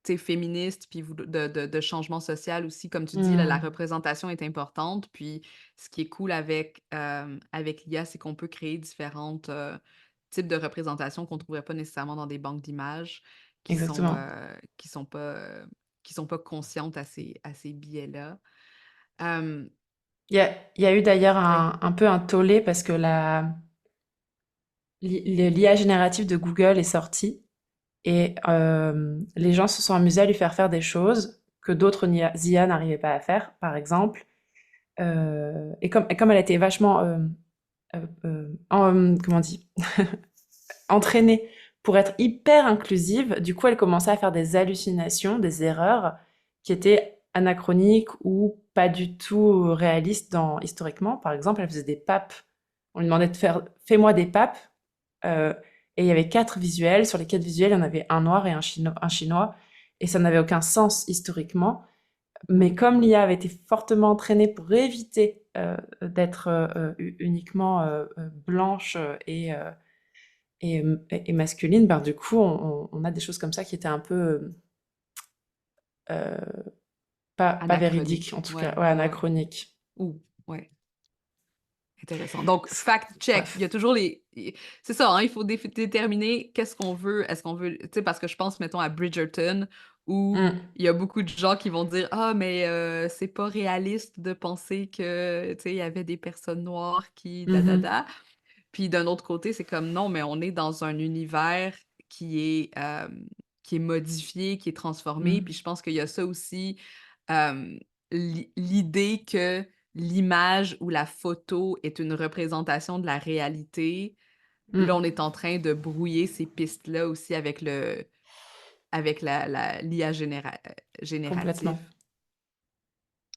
Speaker 1: tu sais, féministe, puis de changement social aussi. Comme tu dis, là, la
Speaker 3: Hmm,
Speaker 1: représentation est importante. Puis ce qui est cool avec l'IA, c'est qu'on peut créer différentes types de représentations qu'on ne trouverait pas nécessairement dans des banques d'images qui sont,
Speaker 3: exactement.
Speaker 1: euh, qui sont pas, euh, qui sont pas conscientes à ces biais-là. Euh,
Speaker 3: Il y a eu d'ailleurs
Speaker 1: ouais.
Speaker 3: un peu un tollé parce que l'IA générative de Google est sortie et les gens se sont amusés à lui faire des choses que d'autres IA n'arrivaient pas à faire, par exemple. Et comme elle a été vachement, comment on dit, entraînée pour être hyper inclusive, du coup, elle commençait à faire des hallucinations, des erreurs qui étaient anachroniques ou pas du tout réalistes historiquement. Par exemple, elle faisait des papes. On lui demandait de faire fais-moi des papes. euh, et il y avait 4 visuels. Sur les 4 visuels, il y en avait un noir et un chinois. Et ça n'avait aucun sens historiquement. Mais comme l'IA avait été fortement entraînée pour éviter d'être uniquement blanche et masculine, ben, du coup, on a des choses comme ça qui étaient un peu euh, pas véridiques,
Speaker 1: Anachronique.
Speaker 3: en tout cas,
Speaker 1: Ouais,
Speaker 3: ouais,
Speaker 1: ouais, ouais.
Speaker 3: anachroniques.
Speaker 1: Ouh, ouais. Intéressant. Donc, fact check. Il y
Speaker 3: Bref.
Speaker 1: a toujours c'est ça, hein, il faut déterminer qu'est-ce qu'on veut. Est-ce qu'on veut. Tu sais, parce que je pense, mettons, à Bridgerton, où
Speaker 3: Mm.
Speaker 1: il y a beaucoup de gens qui vont dire ah, mais c'est pas réaliste de penser que, tu sais, il y avait des personnes noires qui. Da, da,
Speaker 3: Mhm.
Speaker 1: da. Puis d'un autre côté, c'est comme non, mais on est dans un univers qui est modifié, qui est transformé. Puis
Speaker 3: Mm.
Speaker 1: je pense qu'il y a ça aussi, euh, l'idée que l'image ou la photo est une représentation de la réalité. Là, on
Speaker 3: Mm.
Speaker 1: est en train de brouiller ces pistes-là aussi avec l'IA
Speaker 3: Complètement.
Speaker 1: générative.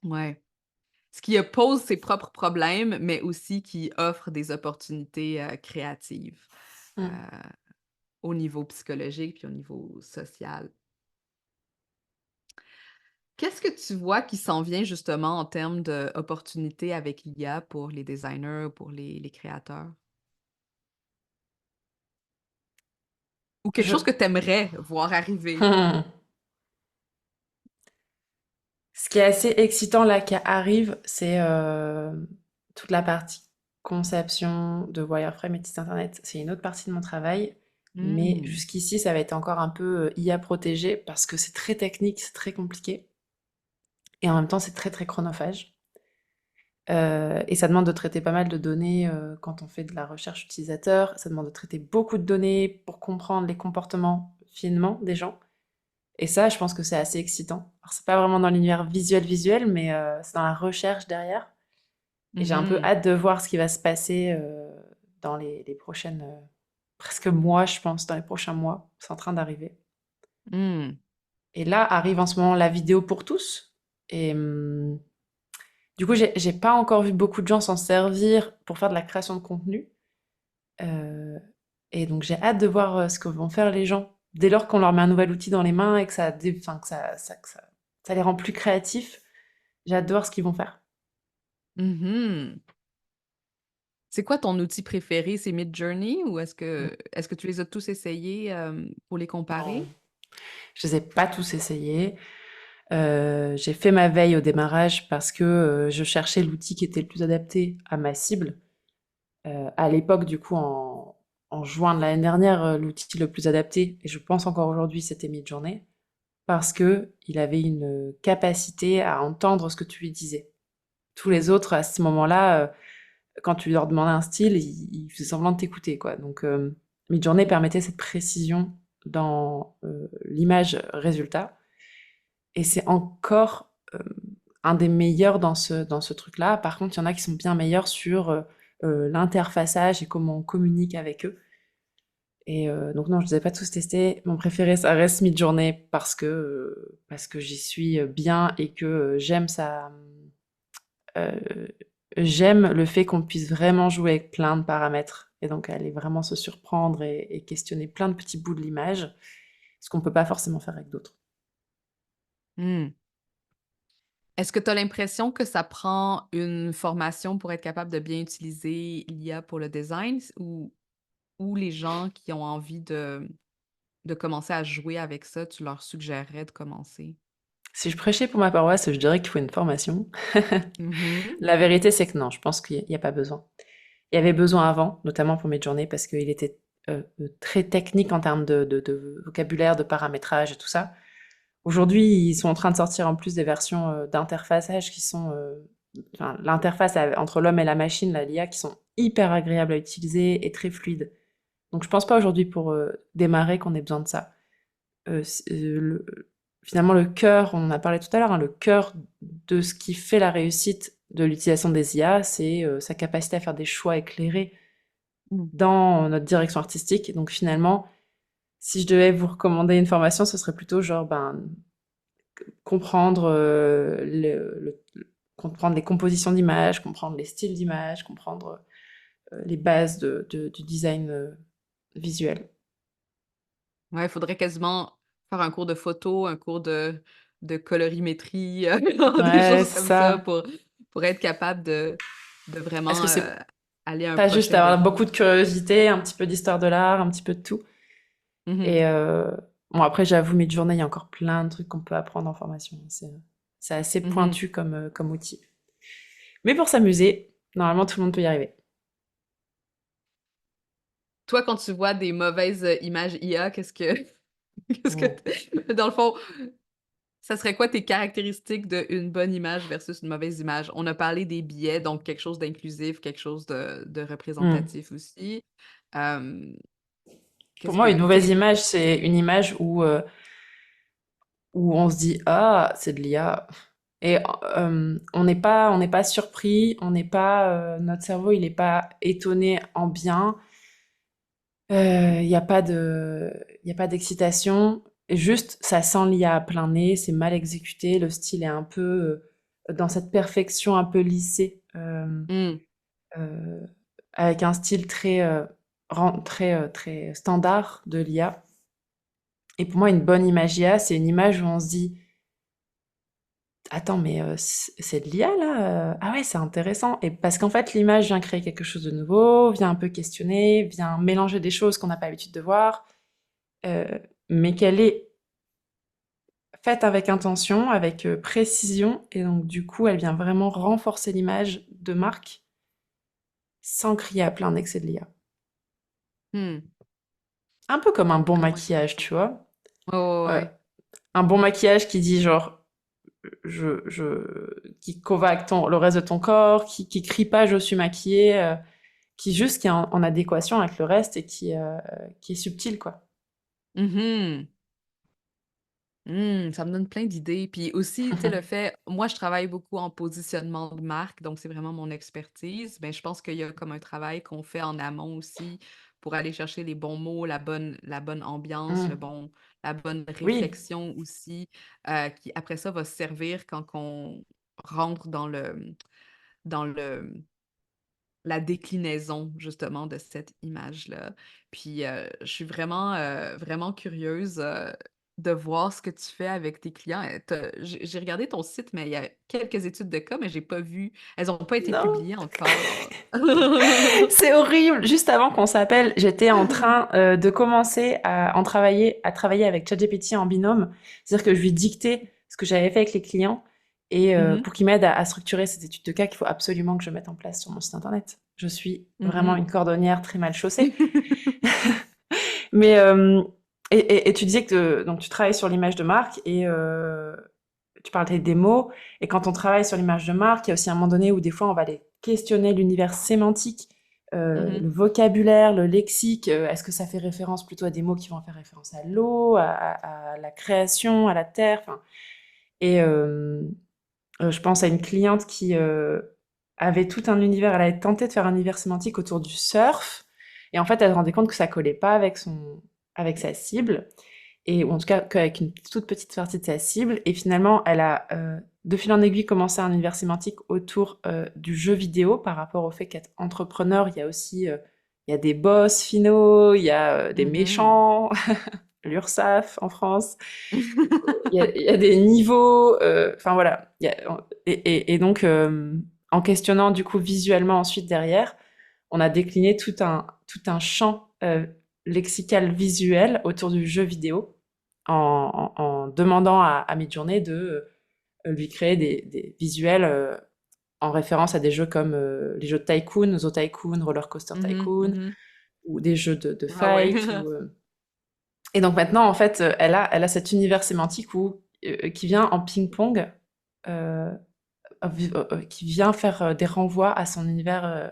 Speaker 1: Ouais. Ce qui pose ses propres problèmes, mais aussi qui offre des opportunités créatives. euh,
Speaker 3: Mm.
Speaker 1: au niveau psychologique puis au niveau social. Qu'est-ce que tu vois qui s'en vient justement en termes d'opportunités avec l'IA pour les designers, pour les créateurs? Ou quelque
Speaker 3: Je...
Speaker 1: chose que tu aimerais voir arriver?
Speaker 3: Hmm. Ce qui est assez excitant là qui arrive, c'est toute la partie conception de wireframe et de site internet. C'est une autre partie de mon travail, mais
Speaker 1: Hmm.
Speaker 3: jusqu'ici, ça va être encore un peu IA protégé parce que c'est très technique, c'est très compliqué, et en même temps, c'est très très chronophage. Et ça demande de traiter pas mal de données quand on fait de la recherche utilisateur. Ça demande de traiter beaucoup de données pour comprendre les comportements finement des gens. Et ça, je pense que c'est assez excitant. Alors, c'est pas vraiment dans l'univers visuel, mais c'est dans la recherche derrière. Et j'ai un peu
Speaker 1: Mhm.
Speaker 3: hâte de voir ce qui va se passer dans les prochaines, presque mois, je pense, dans les prochains mois. C'est en train d'arriver.
Speaker 1: Hmm.
Speaker 3: Et là arrive en ce moment la vidéo pour tous. Et du coup, j'ai pas encore vu beaucoup de gens s'en servir pour faire de la création de contenu. Euh, et donc, j'ai hâte de voir ce que vont faire les gens dès lors qu'on leur met un nouvel outil dans les mains et que enfin, ça les rend plus créatifs. J'ai hâte de voir ce qu'ils vont faire.
Speaker 1: Mhm. C'est quoi ton outil préféré? C'est Midjourney ou
Speaker 3: Mm.
Speaker 1: est-ce que tu les as tous essayés pour les
Speaker 3: Non,
Speaker 1: comparer?
Speaker 3: je les ai pas tous essayés. J'ai fait ma veille au démarrage parce que je cherchais l'outil qui était le plus adapté à ma cible. À l'époque, du coup, en juin de l'année dernière, l'outil le plus adapté, et je pense encore aujourd'hui, c'était Midjourney. parce que il avait une capacité à entendre ce que tu lui disais. Tous les autres, à ce moment-là, quand tu leur demandais un style, ils faisaient semblant de t'écouter, quoi. Donc, Midjourney permettait cette précision dans l'image résultat. Et c'est encore un des meilleurs dans ce truc-là. Par contre, il y en a qui sont bien meilleurs sur l'interfaçage et comment on communique avec eux. Et donc non, je ne les ai pas tous testés. Mon préféré, ça reste Midjourney parce que j'y suis bien et que euh, j'aime le fait qu'on puisse vraiment jouer avec plein de paramètres et donc aller vraiment se surprendre et questionner plein de petits bouts de l'image, ce qu'on peut pas forcément faire avec d'autres.
Speaker 1: Hmm. Est-ce que tu as l'impression que ça prend une formation pour être capable de bien utiliser l'IA pour le design ou les gens qui ont envie de commencer à jouer avec ça, tu leur suggérerais de commencer?
Speaker 3: Si je prêchais pour ma paroisse, je dirais qu'il faut une formation.
Speaker 1: Mhm.
Speaker 3: La vérité, c'est que non, je pense qu'il n'y a pas besoin. Il y avait besoin avant, notamment pour Midjourney, parce qu'il était très technique en termes de vocabulaire, de paramétrage et tout ça. Aujourd'hui, ils sont en train de sortir en plus des versions d'interfaçage qui sont... enfin, l'interface entre l'homme et la machine, la l'IA, qui sont hyper agréables à utiliser et très fluides. Donc je pense pas aujourd'hui pour démarrer qu'on ait besoin de ça. Finalement, le cœur, on en a parlé tout à l'heure, hein, le cœur de ce qui fait la réussite de l'utilisation des IA, c'est sa capacité à faire des choix éclairés
Speaker 1: Mm.
Speaker 3: dans notre direction artistique. Donc finalement, si je devais vous recommander une formation, ce serait plutôt genre comprendre, comprendre les compositions d'images, comprendre les styles d'images, comprendre les bases du design visuel.
Speaker 1: Ouais, il faudrait quasiment faire un cours de photo, un cours de colorimétrie, des
Speaker 3: Ouais,
Speaker 1: choses
Speaker 3: c'est
Speaker 1: comme ça
Speaker 3: ça.
Speaker 1: pour être capable de
Speaker 3: Parce
Speaker 1: vraiment
Speaker 3: que c'est
Speaker 1: aller à un
Speaker 3: pas juste
Speaker 1: prochain
Speaker 3: avoir
Speaker 1: level.
Speaker 3: beaucoup de curiosité, un petit peu d'histoire de l'art, un petit peu de tout.
Speaker 1: Mhm.
Speaker 3: Et bon, après, j'avoue, Midjourney, il y a encore plein de trucs qu'on peut apprendre en formation. C'est assez
Speaker 1: Mhm.
Speaker 3: pointu comme outil. Mais pour s'amuser, normalement, tout le monde peut y arriver.
Speaker 1: Toi, quand tu vois des mauvaises images IA, qu'est-ce que
Speaker 3: Mm.
Speaker 1: dans le fond, ça serait quoi tes caractéristiques d'une bonne image versus une mauvaise image? On a parlé des biais, donc quelque chose d'inclusif, quelque chose de
Speaker 3: Mm.
Speaker 1: représentatif aussi. Euh,
Speaker 3: Pour
Speaker 1: qu'est-ce
Speaker 3: moi,
Speaker 1: que
Speaker 3: une mauvaise image, c'est une image où on se dit, ah, c'est de l'IA. Et on n'est pas surpris, on n'est pas, notre cerveau, il n'est pas étonné en bien. Il y a pas il y a pas d'excitation. Juste, ça sent l'IA à plein nez, c'est mal exécuté, le style est un peu dans cette perfection un peu lissée,
Speaker 1: Hmm.
Speaker 3: euh, avec un style très standard de l'IA. Et pour moi, une bonne image IA, c'est une image où on se dit, attends, mais c'est de l'IA là? Ah ouais, c'est intéressant. Et parce qu'en fait, l'image vient créer quelque chose de nouveau, vient un peu questionner, vient mélanger des choses qu'on n'a pas l'habitude de voir, euh, mais qu'elle est faite avec intention, avec précision, et donc du coup, elle vient vraiment renforcer l'image de marque sans crier à plein excès de l'IA.
Speaker 1: Hmm.
Speaker 3: Un peu comme un bon
Speaker 1: Vraiment
Speaker 3: maquillage,
Speaker 1: intéressant.
Speaker 3: tu vois.
Speaker 1: Oh,
Speaker 3: Euh,
Speaker 1: ouais.
Speaker 3: un bon maquillage qui dit genre, qui convainc le reste de ton corps, qui crie pas je suis maquillée, qui est en adéquation avec le reste et qui est subtil, quoi.
Speaker 1: Mhm. Ça me donne plein d'idées. Puis aussi, tu sais, le fait, moi, je travaille beaucoup en positionnement de marque, donc c'est vraiment mon expertise. Mais je pense qu'il y a comme un travail qu'on fait en amont aussi pour aller chercher les bons mots, la bonne ambiance,
Speaker 3: Mm.
Speaker 1: la bonne
Speaker 3: Oui.
Speaker 1: réflexion aussi, qui après ça va servir quand on rentre dans la déclinaison justement de cette image-là. Puis je suis vraiment curieuse de voir ce que tu fais avec tes clients. J'ai regardé ton site, mais il y a quelques études de cas, mais j'ai pas vu. Elles n'ont pas été
Speaker 3: Non.
Speaker 1: publiées encore.
Speaker 3: C'est horrible. Juste avant qu'on s'appelle, j'étais en train de commencer à travailler avec ChatGPT en binôme. C'est-à-dire que je lui dictais ce que j'avais fait avec les clients et
Speaker 1: Mhm,
Speaker 3: pour qu'il m'aide à structurer ces études de cas qu'il faut absolument que je mette en place sur mon site internet. Je suis vraiment
Speaker 1: mhm.
Speaker 3: une cordonnière très mal chaussée. Mais Et tu disais que donc tu travailles sur l'image de marque et tu parlais des mots. Et quand on travaille sur l'image de marque, il y a aussi un moment donné où des fois on va aller questionner l'univers sémantique, le vocabulaire, le lexique. Est-ce que ça fait référence plutôt à des mots qui vont faire référence à l'eau, à la création, à la terre, enfin. Et je pense à une cliente qui avait tout un univers. Elle avait tenté de faire un univers sémantique autour du surf. Et en fait, elle se rendait compte que ça collait pas avec sa cible. Ou en tout cas qu'avec une toute petite partie de sa cible. Et finalement, elle a, de fil en aiguille, commencé un univers sémantique autour du jeu vidéo par rapport au fait qu'être entrepreneur, il y a aussi il y a des boss finaux, il y a des méchants, l'URSSAF en France, il y a des niveaux, enfin voilà. Et donc, en questionnant du coup visuellement ensuite derrière, on a décliné tout un champ lexical visuel autour du jeu vidéo en demandant à Midjourney de lui créer des visuels en référence à des jeux comme les jeux de Tycoon, Zo Tycoon, Roller Coaster Tycoon, ou des jeux de fight. Et donc maintenant, en fait, elle a cet univers sémantique qui vient en ping-pong, qui vient faire des renvois à son univers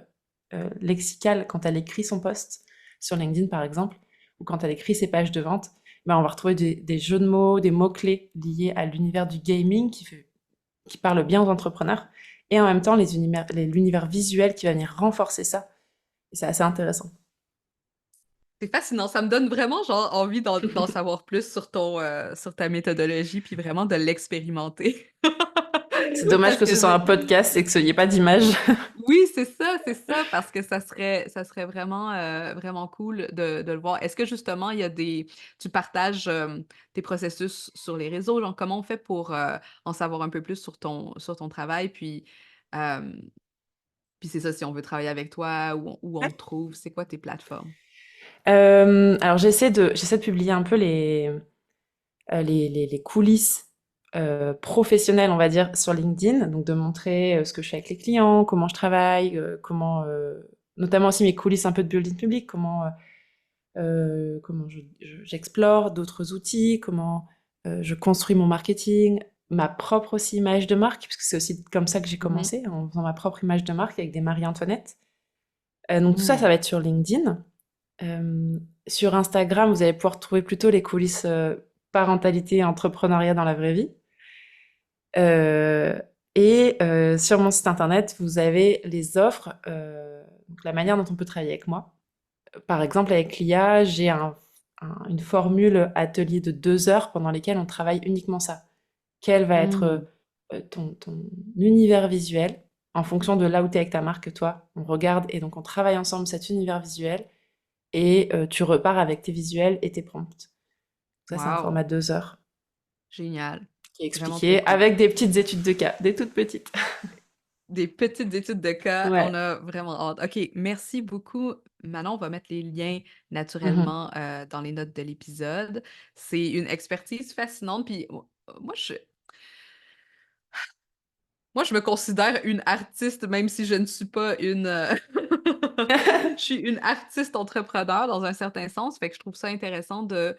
Speaker 3: lexical quand elle écrit son post sur LinkedIn par exemple, ou quand elle écrit ses pages de vente. Ben, on va retrouver des jeux de mots, des mots-clés liés à l'univers du gaming qui parle bien aux entrepreneurs, et en même temps l'univers visuel qui va venir renforcer ça. Et c'est assez intéressant.
Speaker 1: C'est fascinant, ça me donne vraiment genre envie d'en savoir plus sur sur ta méthodologie, puis vraiment de l'expérimenter.
Speaker 3: C'est dommage que ce soit un podcast et que il n'y ait pas d'image.
Speaker 1: Oui, c'est ça, parce que ça serait vraiment, vraiment cool de le voir. Est-ce que justement, tu partages tes processus sur les réseaux? Genre, comment on fait pour en savoir un peu plus sur ton travail? Puis c'est ça, si on veut travailler avec toi, où on te trouve, c'est quoi tes plateformes?
Speaker 3: Alors j'essaie de publier un peu les coulisses professionnelles, on va dire, sur LinkedIn, donc de montrer ce que je fais avec les clients, comment je travaille, comment, notamment aussi mes coulisses un peu de building public, comment j'explore d'autres outils, comment je construis mon marketing, ma propre aussi image de marque, puisque c'est aussi comme ça que j'ai commencé, en faisant ma propre image de marque avec des Marie-Antoinette. Donc tout ça, ça va être sur LinkedIn. Sur Instagram, vous allez pouvoir trouver plutôt les coulisses parentalité et entrepreneuriat dans la vraie vie. Sur mon site internet, vous avez les offres, donc la manière dont on peut travailler avec moi. Par exemple, avec l'IA, j'ai une formule atelier de 2 heures pendant lesquelles on travaille uniquement ça. Quel va être ton univers visuel en fonction de là où tu es avec ta marque, toi. On regarde et donc on travaille ensemble cet univers visuel. Et tu repars avec tes visuels et tes prompts. Ça, c'est un format 2 heures.
Speaker 1: Génial.
Speaker 3: Qui est expliqué avec des petites études de cas, des toutes petites.
Speaker 1: Des petites études de cas,
Speaker 3: ouais.
Speaker 1: On a vraiment hâte. OK, merci beaucoup. Manon, on va mettre les liens naturellement dans les notes de l'épisode. C'est une expertise fascinante, puis moi, je me considère une artiste, même si je ne suis pas une... je suis une artiste entrepreneur dans un certain sens, fait que je trouve ça intéressant de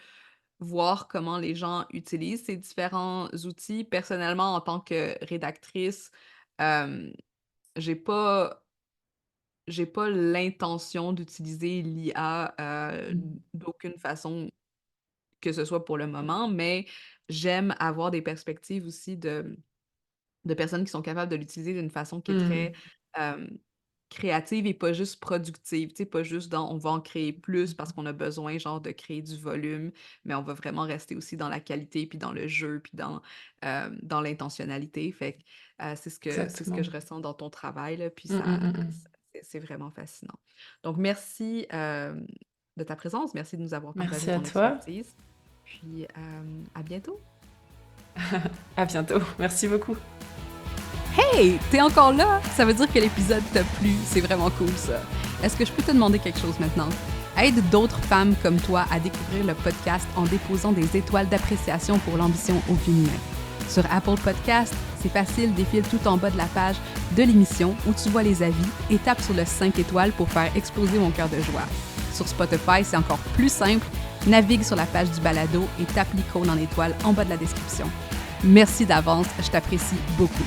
Speaker 1: voir comment les gens utilisent ces différents outils. Personnellement, en tant que rédactrice, j'ai pas l'intention d'utiliser l'IA d'aucune façon que ce soit pour le moment, mais j'aime avoir des perspectives aussi de personnes qui sont capables de l'utiliser d'une façon qui est très créative et pas juste productive, tu sais, pas juste on va en créer plus parce qu'on a besoin, genre, de créer du volume, mais on va vraiment rester aussi dans la qualité, puis dans le jeu, puis dans l'intentionnalité. Fait que c'est ce que je ressens dans ton travail, là, puis c'est vraiment fascinant. Donc, merci de ta présence, merci de nous avoir partagé ton expertise. Puis, à bientôt.
Speaker 3: À bientôt, merci beaucoup.
Speaker 1: Hey, t'es encore là? Ça veut dire que l'épisode t'a plu. C'est vraiment cool, ça. Est-ce que je peux te demander quelque chose maintenant? Aide d'autres femmes comme toi à découvrir le podcast en déposant des étoiles d'appréciation pour l'ambition au féminin. Sur Apple Podcast, c'est facile, défile tout en bas de la page de l'émission où tu vois les avis et tape sur le 5 étoiles pour faire exploser mon cœur de joie. Sur Spotify, c'est encore plus simple.
Speaker 2: navigue sur la page du balado et tape l'icône en étoile en bas de la description. Merci d'avance, je t'apprécie beaucoup.